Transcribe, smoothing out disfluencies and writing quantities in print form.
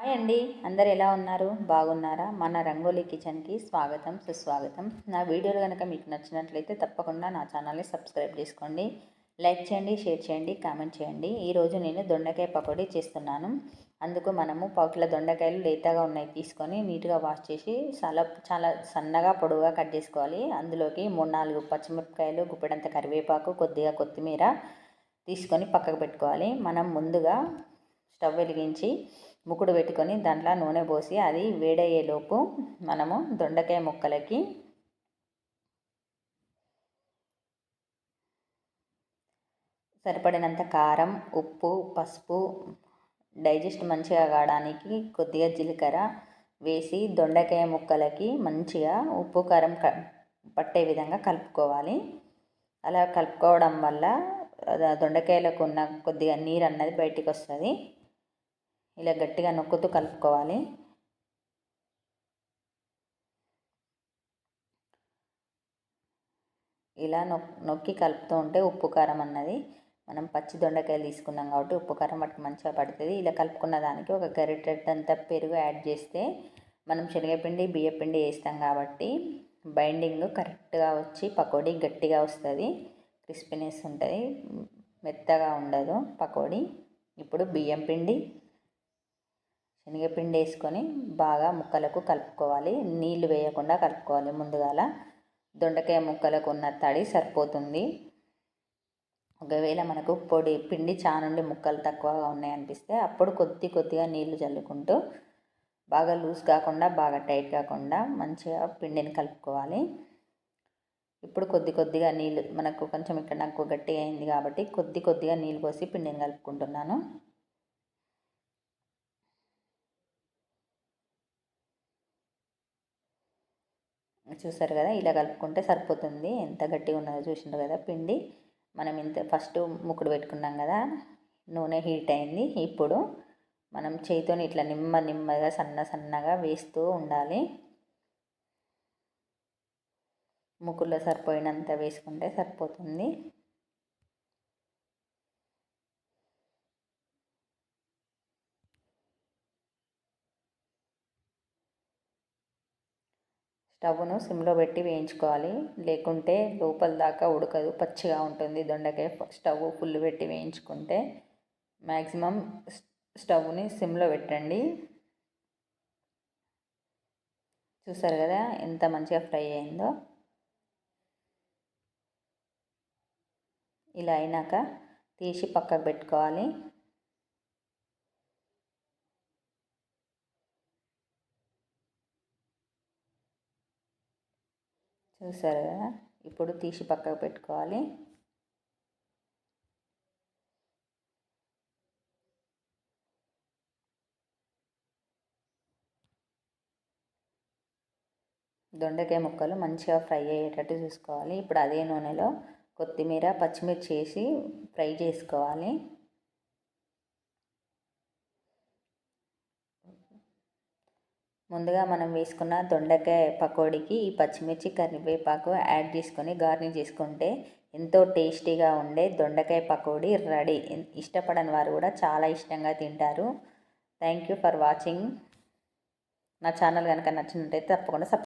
Hi అండి, అందరు ఎలా ఉన్నారు? బాగున్నారా? మన రంగోలీ కిచెన్కి స్వాగతం, సుస్వాగతం. నా వీడియోలు కనుక మీకు నచ్చినట్లయితే తప్పకుండా నా ఛానల్ని సబ్స్క్రైబ్ చేసుకోండి, లైక్ చేయండి, షేర్ చేయండి, కామెంట్ చేయండి. ఈరోజు నేను దొండకాయ పకోడీ చేస్తున్నాను. అందుకు మనము పావుకిలో దొండకాయలు లేతగా ఉన్నాయి తీసుకొని నీట్గా వాష్ చేసి చాలా సన్నగా పొడవుగా కట్ చేసుకోవాలి. అందులోకి 3-4 పచ్చిమిరపకాయలు, గుప్పెడంత కరివేపాకు, కొద్దిగా కొత్తిమీర తీసుకొని పక్కకు పెట్టుకోవాలి. మనం ముందుగా స్టవ్ వెలిగించి ముకుడు పెట్టుకొని దాంట్లో నూనె పోసి అది వేడయ్యేలోపు మనము దొండకాయ ముక్కలకి సరిపడినంత కారం, ఉప్పు, పసుపు, డైజెస్ట్ మంచిగా కావడానికి కొద్దిగా జీలకర్ర వేసి దొండకాయ ముక్కలకి మంచిగా ఉప్పు కారం పట్టే విధంగా కలుపుకోవాలి. అలా కలుపుకోవడం వల్ల దొండకాయలకు ఉన్న కొద్దిగా నీరు అన్నది బయటికి వస్తుంది. ఇలా గట్టిగా నొక్కుతూ కలుపుకోవాలి. ఇలా నొక్కి కలుపుతూ ఉంటే ఉప్పు కారం అన్నది మనం పచ్చి దొండకాయలు తీసుకున్నాం కాబట్టి ఉప్పు కారం వాటికి మంచిగా పడుతుంది. ఇలా కలుపుకున్న దానికి ఒక గరిటెడంత పెరుగు యాడ్ చేస్తే మనం శనగపిండి, బియ్యపిండి వేస్తాం కాబట్టి బైండింగ్ కరెక్ట్గా వచ్చి పకోడీ గట్టిగా వస్తుంది, క్రిస్పీనెస్ ఉంటుంది, మెత్తగా ఉండదు పకోడీ. ఇప్పుడు బియ్యం పిండి, శనగపిండి వేసుకొని బాగా ముక్కలకు కలుపుకోవాలి. నీళ్లు వేయకుండా కలుపుకోవాలి. ముందుగాల దొండకాయ ముక్కలకు ఉన్న తడి సరిపోతుంది. ఒకవేళ మనకు పిండి చానుండి ముక్కలు తక్కువగా ఉన్నాయనిపిస్తే అప్పుడు కొద్దిగా నీళ్లు చల్లుకుంటూ బాగా లూజ్ కాకుండా బాగా టైట్ కాకుండా మంచిగా పిండిని కలుపుకోవాలి. ఇప్పుడు కొద్దిగా నీళ్ళు, మనకు కొంచెం ఇక్కడ నాకు గట్టిగా అయింది కాబట్టి కొద్దిగా నీళ్ళు పోసి పిండిని కలుపుకుంటున్నాను. చూసారు కదా, ఇలా కలుపుకుంటే సరిపోతుంది. ఎంత గట్టిగా ఉన్నదో చూసినారు కదా పిండి. మనం ఇంత ఫస్ట్ ముక్కుడు పెట్టుకున్నాం కదా, నూనె హీట్ అయింది. ఇప్పుడు మనం చేతితోని ఇట్లా నెమ్మదిగా సన్నగా వేస్తూ ఉండాలి. ముక్కుల్లో సరిపోయినంత వేసుకుంటే సరిపోతుంది. స్టవ్ను సిమ్లో పెట్టి వేయించుకోవాలి, లేకుంటే లోపల దాకా ఉడకదు, పచ్చిగా ఉంటుంది దొండకాయ. స్టవ్ ఫుల్ పెట్టి వేయించుకుంటే మ్యాక్సిమం స్టవ్ని సిమ్లో పెట్టండి. చూసారు కదా ఎంత మంచిగా ఫ్రై అయిందో. ఇలా అయినాక తీసి పక్కకు పెట్టుకోవాలి. చూసారు కదా, ఇప్పుడు తీసి పక్కకు పెట్టుకోవాలి. దొండకాయ ముక్కలు మంచిగా ఫ్రై అయ్యేటట్టు చూసుకోవాలి. ఇప్పుడు అదే నూనెలో కొత్తిమీర, పచ్చిమిర్చి వేసి ఫ్రై చేసుకోవాలి. ముందుగా మనం వేసుకున్న దొండకాయ పకోడీకి ఈ పచ్చిమిర్చి, కరివేపాకు యాడ్ చేసుకొని గార్నిష్ చేసుకుంటే ఎంతో టేస్టీగా ఉండే దొండకాయ పకోడీ రెడీ. ఇష్టపడని వారు కూడా చాలా ఇష్టంగా తింటారు. Thank you for watching. నా ఛానల్ కనుక నచ్చినట్టయితే తప్పకుండా